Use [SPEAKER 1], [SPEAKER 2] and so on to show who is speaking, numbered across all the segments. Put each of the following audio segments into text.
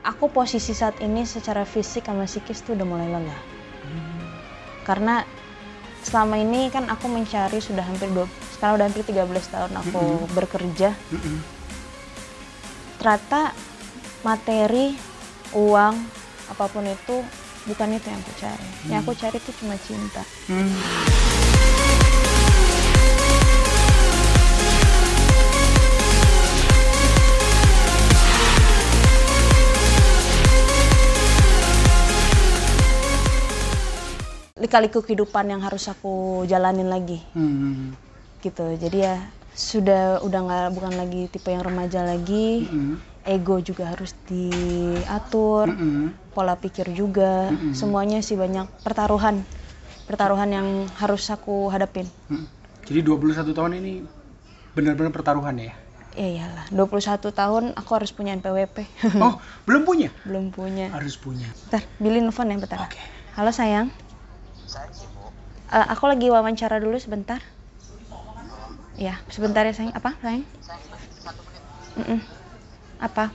[SPEAKER 1] aku posisi saat ini secara fisik sama psikis tuh udah mulai lelah. Karena selama ini kan aku mencari sekarang udah hampir 13 tahun aku bekerja. Ternyata materi, uang, apapun itu bukan itu yang aku cari. Yang aku cari itu cuma cinta. Lika-liku kehidupan yang harus aku jalanin lagi, gitu. Jadi ya bukan lagi tipe yang remaja lagi. Ego juga harus diatur, pola pikir juga, semuanya sih banyak pertaruhan yang harus aku hadapin.
[SPEAKER 2] Jadi 21 tahun ini benar-benar pertaruhan ya?
[SPEAKER 1] Iyalah, 21 tahun aku harus punya NPWP.
[SPEAKER 2] Oh, belum punya?
[SPEAKER 1] Belum punya.
[SPEAKER 2] Harus punya.
[SPEAKER 1] Bentar, Billy nelfon ya, bentar.
[SPEAKER 2] Oke.
[SPEAKER 1] Halo sayang.
[SPEAKER 3] Saya sibuk.
[SPEAKER 1] Aku lagi wawancara dulu sebentar. Ya, sebentar ya sayang. Apa sayang?
[SPEAKER 3] Saya sibuk 1 menit.
[SPEAKER 1] Apa?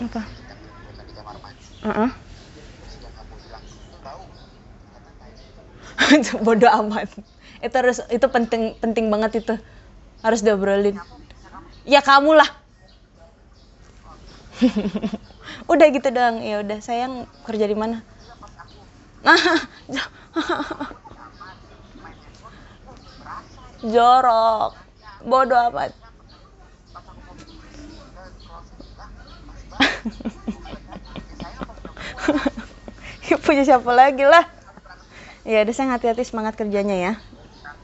[SPEAKER 1] Apa?
[SPEAKER 3] Di kamar mandi. Sudah kamu bilang bau.
[SPEAKER 1] Bodoh amat. Itu penting banget itu. Harus diobrolin. Ya kamu lah. Udah gitu doang. Ya udah, sayang kerja di mana? Jorok. Bodoh amat. Punya siapa lagi lah? Ya udah sayang, hati-hati, semangat kerjanya ya.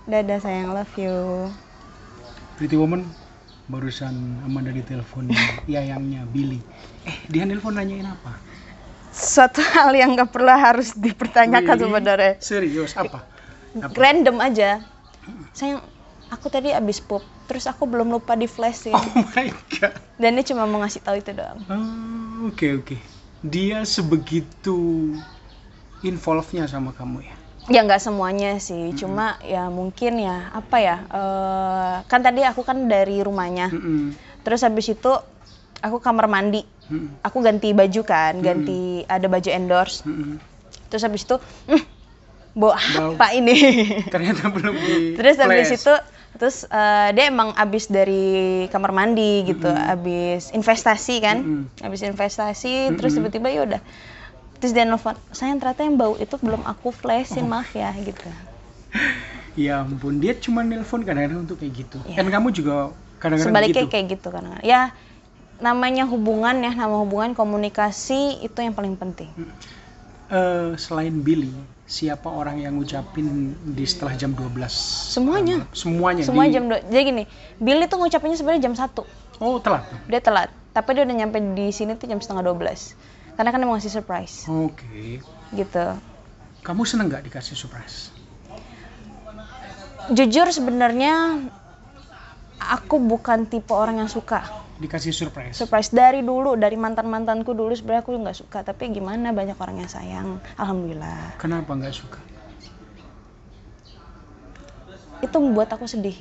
[SPEAKER 1] Dadah sayang, love you.
[SPEAKER 2] Pretty Woman, barusan Amanda ditelepon yayangnya Billy. Dia nelpon nanyain apa?
[SPEAKER 1] Suatu hal yang gak pernah harus dipertanyakan sebenarnya.
[SPEAKER 2] Serius, apa?
[SPEAKER 1] Random aja. Sayang, aku tadi abis pup, terus aku belum lupa di flashin.
[SPEAKER 2] Oh my god.
[SPEAKER 1] Dan dia cuma mau ngasih tahu itu doang.
[SPEAKER 2] Oke. Dia sebegitu involve-nya sama kamu ya?
[SPEAKER 1] Ya nggak semuanya sih, cuma ya mungkin ya apa ya, kan tadi aku kan dari rumahnya, terus habis itu aku kamar mandi, aku ganti baju kan, ada baju endorse, terus habis itu bau apa ini?
[SPEAKER 2] Ternyata belum di
[SPEAKER 1] Terus
[SPEAKER 2] flash.
[SPEAKER 1] habis itu dia emang abis dari kamar mandi gitu, abis investasi kan, terus tiba-tiba ya udah. Terus dia nelfon, sayang ternyata yang bau itu belum aku flashin, maaf ya gitu.
[SPEAKER 2] Ya ampun, dia cuma nelpon kadang-kadang untuk kayak gitu.
[SPEAKER 1] Ya.
[SPEAKER 2] Kan kamu juga kadang-kadang
[SPEAKER 1] sebaliknya
[SPEAKER 2] gitu.
[SPEAKER 1] kayak gitu kan. Ya namanya hubungan ya, komunikasi itu yang paling penting.
[SPEAKER 2] Selain Billy, siapa orang yang ngucapin di setelah jam 12?
[SPEAKER 1] Semuanya. Semua jam 2. Jadi gini, Billy tuh ngucapinnya sebenarnya jam 1.
[SPEAKER 2] Oh, telat.
[SPEAKER 1] Dia telat, tapi dia udah nyampe di sini tuh jam setengah 12. Karena kan dia mau ngasih surprise.
[SPEAKER 2] Oke.
[SPEAKER 1] Gitu.
[SPEAKER 2] Kamu seneng nggak dikasih surprise?
[SPEAKER 1] Jujur sebenarnya aku bukan tipe orang yang suka
[SPEAKER 2] Dikasih surprise?
[SPEAKER 1] Surprise dari dulu, dari mantanku dulu sebenarnya aku nggak suka. Tapi gimana, banyak orang yang sayang. Alhamdulillah.
[SPEAKER 2] Kenapa nggak suka?
[SPEAKER 1] Itu membuat aku sedih.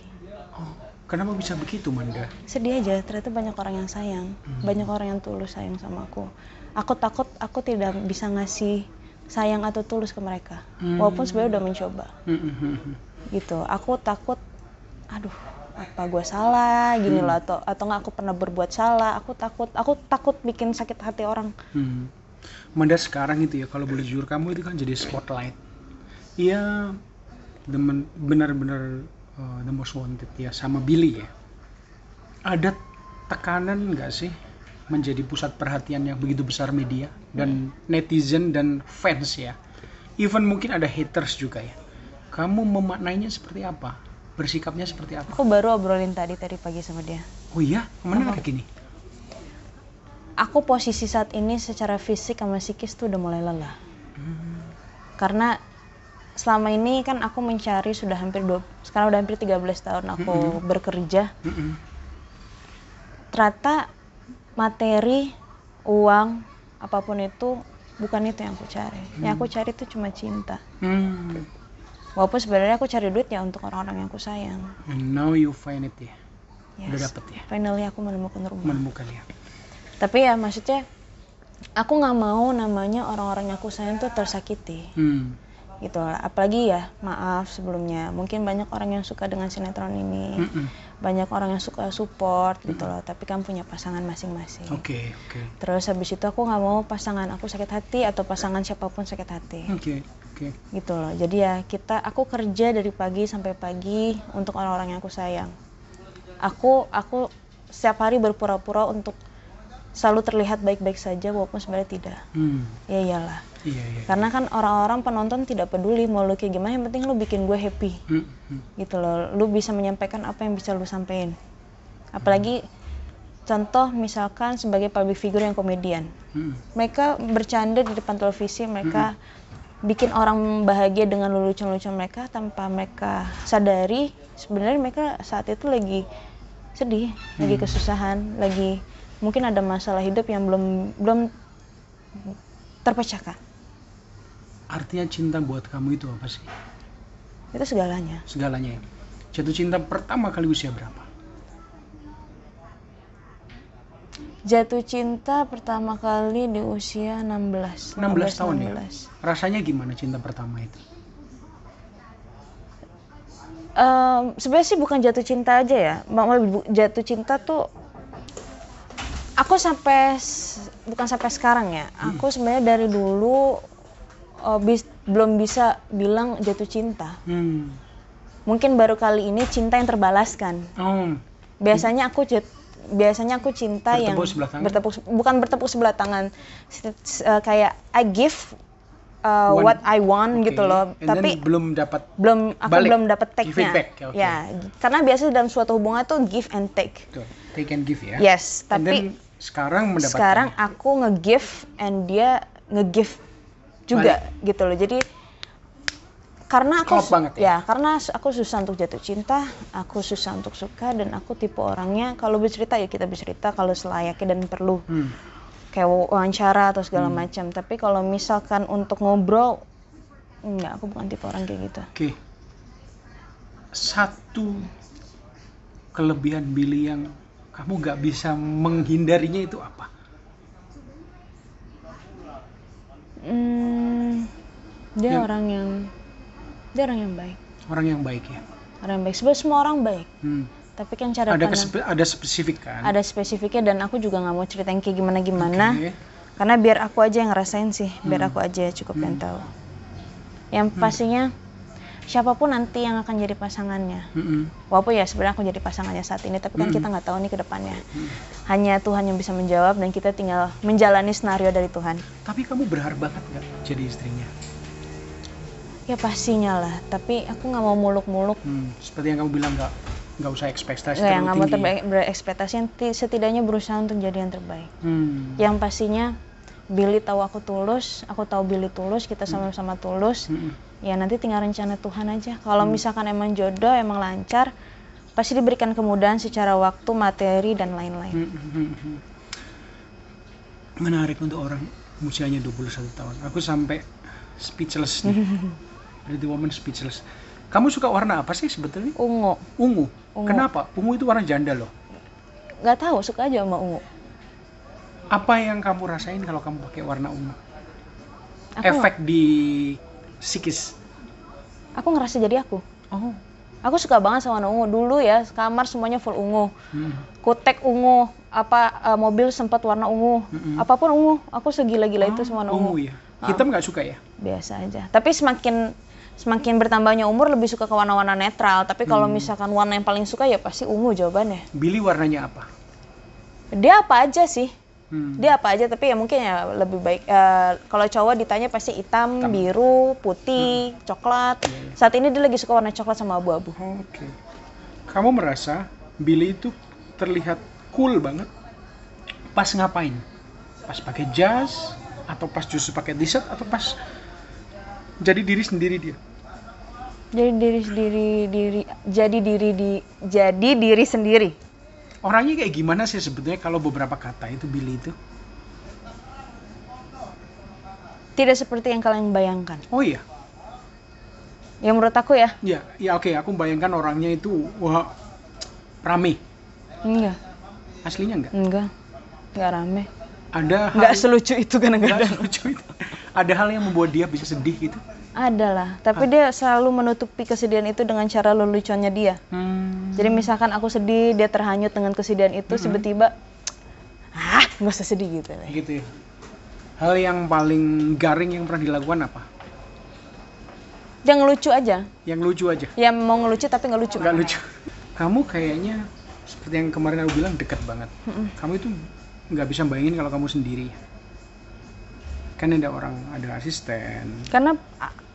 [SPEAKER 2] Oh, kenapa bisa begitu, Manda?
[SPEAKER 1] Sedih aja, ternyata banyak orang yang sayang. Banyak orang yang tulus sayang sama aku. Aku takut aku tidak bisa ngasih sayang atau tulus ke mereka. Walaupun sebenarnya udah mencoba. Gitu. Aku takut, aduh, apa gue salah gini loh, atau nggak aku pernah berbuat salah. Aku takut bikin sakit hati orang.
[SPEAKER 2] Manda sekarang itu ya, kalau boleh jujur, kamu itu kan jadi spotlight. Iya, benar-benar the most wanted ya, sama Billy ya. Ada tekanan nggak sih menjadi pusat perhatian yang begitu besar media dan netizen dan fans ya? Even mungkin ada haters juga ya. Kamu memaknainya seperti apa? Bersikapnya seperti apa?
[SPEAKER 1] Aku baru obrolin tadi pagi sama dia.
[SPEAKER 2] Oh iya? Kemana kayak gini?
[SPEAKER 1] Aku posisi saat ini secara fisik sama psikis tuh udah mulai lelah. Karena selama ini kan aku mencari sekarang udah hampir 13 tahun aku bekerja. Ternyata materi, uang, apapun itu bukan itu yang aku cari. Yang aku cari itu cuma cinta. Walaupun sebenarnya aku cari duit ya untuk orang-orang yang aku sayang.
[SPEAKER 2] And now you find it ya? Udah dapet ya?
[SPEAKER 1] Finally aku menemukan rumah.
[SPEAKER 2] Menemukan ya.
[SPEAKER 1] Tapi ya maksudnya aku nggak mau namanya orang-orang yang aku sayang tuh tersakiti. Gitu lah. Apalagi ya, maaf sebelumnya, mungkin banyak orang yang suka dengan sinetron ini, banyak orang yang suka support gitu loh, tapi kan punya pasangan masing-masing.
[SPEAKER 2] Oke.
[SPEAKER 1] Terus habis itu aku nggak mau pasangan aku sakit hati atau pasangan siapapun sakit hati.
[SPEAKER 2] Oke.
[SPEAKER 1] Gitu loh. Jadi ya aku kerja dari pagi sampai pagi untuk orang-orang yang aku sayang. Aku setiap hari berpura-pura untuk selalu terlihat baik-baik saja walaupun sebenarnya tidak. Ya iyalah.
[SPEAKER 2] Iya.
[SPEAKER 1] Karena kan orang-orang penonton tidak peduli mau lu kayak gimana, yang penting lu bikin gue happy. Gitu loh. Lu bisa menyampaikan apa yang bisa lu sampein. Apalagi contoh misalkan sebagai public figure yang komedian. Mereka bercanda di depan televisi, mereka bikin orang bahagia dengan lelucon-lelucon mereka tanpa mereka sadari sebenarnya mereka saat itu lagi sedih, lagi kesusahan, lagi mungkin ada masalah hidup yang belum terpecahkan.
[SPEAKER 2] Artinya cinta buat kamu itu apa sih?
[SPEAKER 1] Itu segalanya.
[SPEAKER 2] Segalanya ya. Jatuh cinta pertama kali usia berapa?
[SPEAKER 1] Jatuh cinta pertama kali di usia 16
[SPEAKER 2] tahun
[SPEAKER 1] 16.
[SPEAKER 2] Ya? Rasanya gimana cinta pertama itu?
[SPEAKER 1] Sebenarnya sih bukan jatuh cinta aja ya. Jatuh cinta tuh aku bukan sampai sekarang ya. Aku sebenarnya dari dulu belum bisa bilang jatuh cinta. Mungkin baru kali ini cinta yang terbalaskan. Biasanya aku cinta yang bukan bertepuk sebelah tangan, kayak I give what I want gitu loh. Tapi
[SPEAKER 2] belum dapat
[SPEAKER 1] take-nya. Ya, karena biasanya dalam suatu hubungan tuh give and take.
[SPEAKER 2] Take and give ya.
[SPEAKER 1] Yes, tapi
[SPEAKER 2] sekarang
[SPEAKER 1] aku nge-give and dia nge-give juga gitu loh. Jadi karena aku susah untuk jatuh cinta, aku susah untuk suka, dan aku tipe orangnya kalau bercerita ya kita bercerita kalau selayaknya dan perlu kayak wawancara atau segala macam. Tapi kalau misalkan untuk ngobrol, enggak, aku bukan tipe orang kayak gitu.
[SPEAKER 2] Oke. Satu kelebihan Billy yang kamu nggak bisa menghindarinya itu apa?
[SPEAKER 1] Dia orang yang baik.
[SPEAKER 2] Orang yang baik ya.
[SPEAKER 1] Orang yang baik. Sebenarnya semua orang baik. Tapi kan cara
[SPEAKER 2] ada spesifik kan?
[SPEAKER 1] Ada spesifiknya, dan aku juga nggak mau ceritain kayak gimana. Karena biar aku aja yang ngerasain sih. Biar aku aja cukup yang tahu. Yang pastinya siapapun nanti yang akan jadi pasangannya. Walaupun ya sebenarnya aku jadi pasangannya saat ini, tapi kan kita nggak tahu nih ke depannya. Hanya Tuhan yang bisa menjawab, dan kita tinggal menjalani skenario dari Tuhan.
[SPEAKER 2] Tapi kamu berharap banget nggak jadi istrinya?
[SPEAKER 1] Ya pastinya lah, tapi aku nggak mau muluk-muluk.
[SPEAKER 2] Seperti yang kamu bilang, nggak usah ekspektasi
[SPEAKER 1] terlalu
[SPEAKER 2] tinggi.
[SPEAKER 1] Nggak mau berekspektasi, setidaknya berusaha untuk jadi yang terbaik. Yang pastinya Billy tahu aku tulus, aku tahu Billy tulus, kita sama-sama tulus. Ya nanti tinggal rencana Tuhan aja. Kalau misalkan emang jodoh, emang lancar, pasti diberikan kemudahan secara waktu, materi, dan lain-lain.
[SPEAKER 2] Menarik untuk orang usianya 21 tahun. Aku sampai speechless nih. Pretty Woman speechless. Kamu suka warna apa sih sebetulnya? Ungu. Kenapa? Ungu itu warna janda loh.
[SPEAKER 1] Gak tahu, suka aja sama ungu.
[SPEAKER 2] Apa yang kamu rasain kalau kamu pakai warna ungu? Efek di psikis.
[SPEAKER 1] Aku ngerasa jadi aku. Aku suka banget sama warna ungu. Dulu ya, kamar semuanya full ungu. Kutek ungu, mobil sempat warna ungu. Apapun ungu, aku segila-gila itu sama warna ungu.
[SPEAKER 2] Ya. Hitam nggak suka ya?
[SPEAKER 1] Biasa aja. Tapi semakin bertambahnya umur lebih suka ke warna-warna netral. Tapi kalau misalkan warna yang paling suka ya pasti ungu jawabannya.
[SPEAKER 2] Billy warnanya apa?
[SPEAKER 1] Dia apa aja sih. Dia apa aja, tapi ya mungkin ya lebih baik. Kalau cowok ditanya pasti hitam, biru, putih, coklat. Saat ini dia lagi suka warna coklat sama abu-abu.
[SPEAKER 2] Oke. Kamu merasa Billy itu terlihat cool banget pas ngapain? Pas pakai jas? Atau pas justru pakai t-shirt, atau pas jadi diri sendiri dia?
[SPEAKER 1] Jadi diri sendiri.
[SPEAKER 2] Orangnya kayak gimana sih sebetulnya kalau beberapa kata itu Billy itu?
[SPEAKER 1] Tidak seperti yang kalian bayangkan.
[SPEAKER 2] Oh iya.
[SPEAKER 1] Ya menurut aku ya.
[SPEAKER 2] Ya oke, aku bayangkan orangnya itu rame.
[SPEAKER 1] Enggak.
[SPEAKER 2] Aslinya enggak?
[SPEAKER 1] Enggak rame.
[SPEAKER 2] Ada
[SPEAKER 1] Enggak selucu itu kadang-kadang.
[SPEAKER 2] Enggak lucu itu. Ada hal yang membuat dia bisa sedih gitu?
[SPEAKER 1] Ada lah, tapi dia selalu menutupi kesedihan itu dengan cara leluconnya dia. Jadi misalkan aku sedih, dia terhanyut dengan kesedihan itu, tiba-tiba nggak usah sedih gitu.
[SPEAKER 2] Gitu ya. Hal yang paling garing yang pernah dilakukan apa?
[SPEAKER 1] Dia ngelucu aja.
[SPEAKER 2] Yang lucu aja?
[SPEAKER 1] Ya mau ngelucu tapi nggak lucu.
[SPEAKER 2] Nggak lucu. Kamu kayaknya seperti yang kemarin aku bilang dekat banget. Kamu itu nggak bisa bayangin kalau kamu sendiri. Kan ada asisten.
[SPEAKER 1] Karena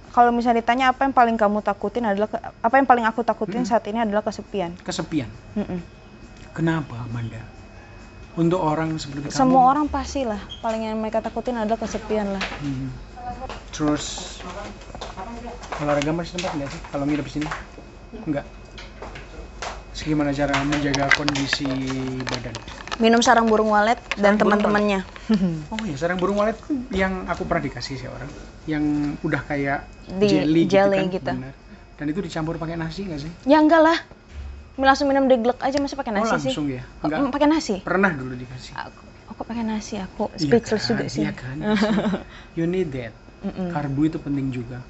[SPEAKER 1] kalau misalnya ditanya apa yang paling kamu takutin apa yang paling aku takutin saat ini adalah kesepian.
[SPEAKER 2] Kesepian. Kenapa, Amanda? Untuk orang seperti kamu.
[SPEAKER 1] Semua orang pasti lah. Paling yang mereka takutin adalah kesepian lah.
[SPEAKER 2] Terus olahraga masih sempat nggak sih kalau nginep di sini? Enggak. Gimana cara menjaga kondisi badan?
[SPEAKER 1] Minum sarang burung walet dan teman-temannya.
[SPEAKER 2] Oh ya, sarang burung walet yang aku pernah dikasih sih orang, yang udah kayak
[SPEAKER 1] jelly
[SPEAKER 2] kan,
[SPEAKER 1] gitu.
[SPEAKER 2] Benar. Dan itu dicampur pakai nasi nggak sih?
[SPEAKER 1] Ya enggak lah, langsung minum deglek aja masih pakai nasi
[SPEAKER 2] langsung
[SPEAKER 1] sih.
[SPEAKER 2] Ya? Enggak.
[SPEAKER 1] Pakai nasi?
[SPEAKER 2] Pernah dulu dikasih.
[SPEAKER 1] Aku pakai nasi, aku speechless juga sih.
[SPEAKER 2] Iya kan. You need that. Karbo itu penting juga.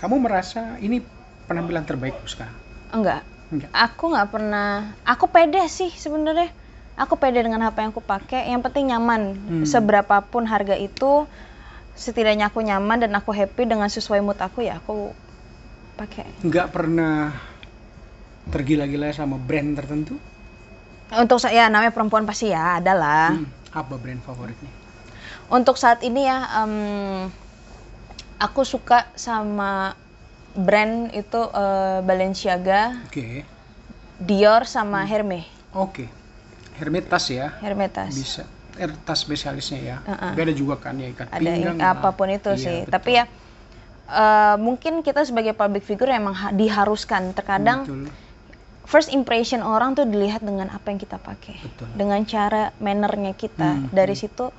[SPEAKER 2] Kamu merasa ini penampilan terbaikku sekarang?
[SPEAKER 1] Enggak. Aku nggak pernah. Aku pede sih sebenarnya. Aku pede dengan apa yang aku pakai. Yang penting nyaman. Seberapapun harga itu, setidaknya aku nyaman dan aku happy dengan sesuai mood aku, ya aku pakai. Nggak
[SPEAKER 2] pernah tergila-gila sama brand tertentu?
[SPEAKER 1] Untuk saya, namanya perempuan pasti ya, ada lah.
[SPEAKER 2] Apa brand favoritnya?
[SPEAKER 1] Untuk saat ini ya, aku suka sama brand itu Balenciaga, Dior sama Hermes.
[SPEAKER 2] Hermes tas ya?
[SPEAKER 1] Hermes tas.
[SPEAKER 2] Bisa. Tas spesialisnya ya. Tapi ada juga kan ya ikat
[SPEAKER 1] pinggang. Ada apapun itu sih. Betul. Tapi ya mungkin kita sebagai public figure emang diharuskan. Terkadang first impression orang tuh dilihat dengan apa yang kita pakai. Betul. Dengan cara mannernya kita. Dari situ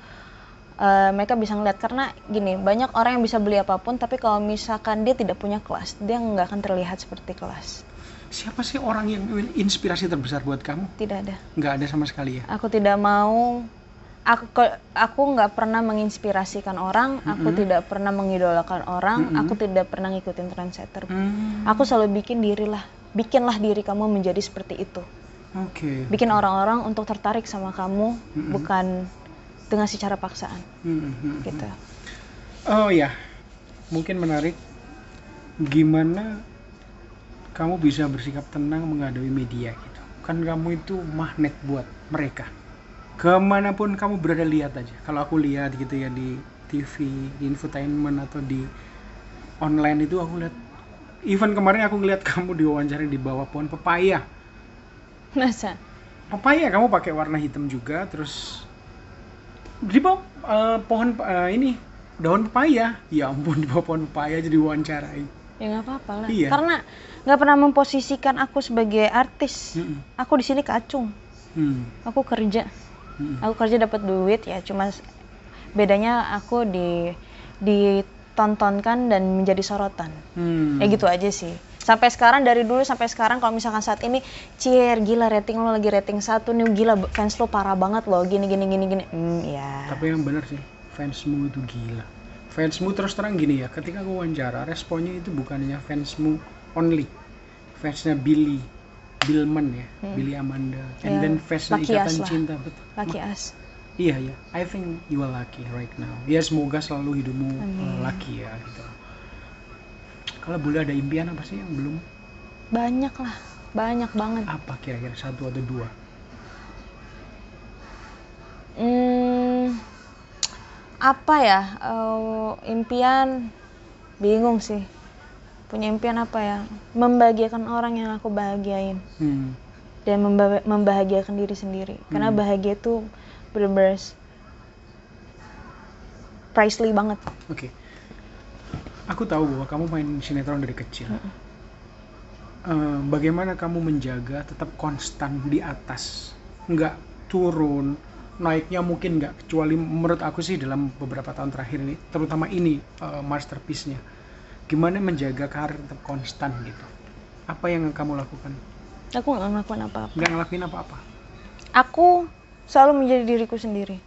[SPEAKER 1] mereka bisa ngeliat, karena gini, banyak orang yang bisa beli apapun, tapi kalau misalkan dia tidak punya kelas, dia nggak akan terlihat seperti kelas.
[SPEAKER 2] Siapa sih orang yang inspirasi terbesar buat kamu?
[SPEAKER 1] Tidak ada.
[SPEAKER 2] Nggak ada sama sekali ya?
[SPEAKER 1] Aku tidak mau, aku nggak pernah menginspirasikan orang, aku tidak pernah mengidolakan orang, aku tidak pernah ngikutin trendsetter. Aku selalu bikinlah diri kamu menjadi seperti itu. Bikin orang-orang untuk tertarik sama kamu, bukan dengan secara paksaan. Gitu.
[SPEAKER 2] Oh ya, mungkin menarik. Gimana kamu bisa bersikap tenang menghadapi media gitu? Kan kamu itu magnet buat mereka. Kemanapun kamu berada, lihat aja. Kalau aku lihat gitu ya di TV, di infotainment atau di online itu, aku lihat. Even kemarin aku ngeliat kamu diwawancara di bawah pohon pepaya.
[SPEAKER 1] Masa?
[SPEAKER 2] Pepaya kamu pakai warna hitam juga, terus di bawah pohon daun pepaya. Ya ampun, di bawah pohon pepaya jadi wawancarai.
[SPEAKER 1] Ya nggak apa-apa lah.
[SPEAKER 2] Iya.
[SPEAKER 1] Karena nggak pernah memposisikan aku sebagai artis. Aku di sini kacung. Aku kerja. Aku kerja dapat duit ya. Cuma bedanya aku ditontonkan dan menjadi sorotan. Ya gitu aja sih. Sampai sekarang, dari dulu sampai sekarang, kalau misalkan saat ini, gila rating lo lagi rating 1 nih, gila fans lo parah banget lo, gini. Ya.
[SPEAKER 2] Tapi yang benar sih, fansmu itu gila. Fansmu terus terang gini ya, ketika aku wawancara, responnya itu bukannya fansmu only, fansnya Billman ya, Billy Amanda, and then fansnya Ikatan Cinta, betul.
[SPEAKER 1] Lucky us.
[SPEAKER 2] Iya, I think you are lucky right now. Ya semoga selalu hidupmu lucky ya gitu. Kalau boleh, ada impian apa sih yang belum?
[SPEAKER 1] Banyak lah, banyak banget.
[SPEAKER 2] Apa kira-kira 1 atau 2?
[SPEAKER 1] Apa ya, impian, bingung sih. Punya impian apa ya? Membahagiakan orang yang aku bahagiain. Dan membahagiakan diri sendiri. Karena bahagia itu bener-bener priceless banget.
[SPEAKER 2] Aku tahu bahwa kamu main sinetron dari kecil. Bagaimana kamu menjaga tetap konstan di atas, nggak turun, naiknya mungkin nggak, kecuali menurut aku sih dalam beberapa tahun terakhir ini, terutama ini masterpiece-nya. Gimana menjaga karir tetap konstan gitu? Apa yang kamu lakukan?
[SPEAKER 1] Aku nggak ngelakuin apa-apa.
[SPEAKER 2] Nggak ngelakuin apa-apa?
[SPEAKER 1] Aku selalu menjadi diriku sendiri.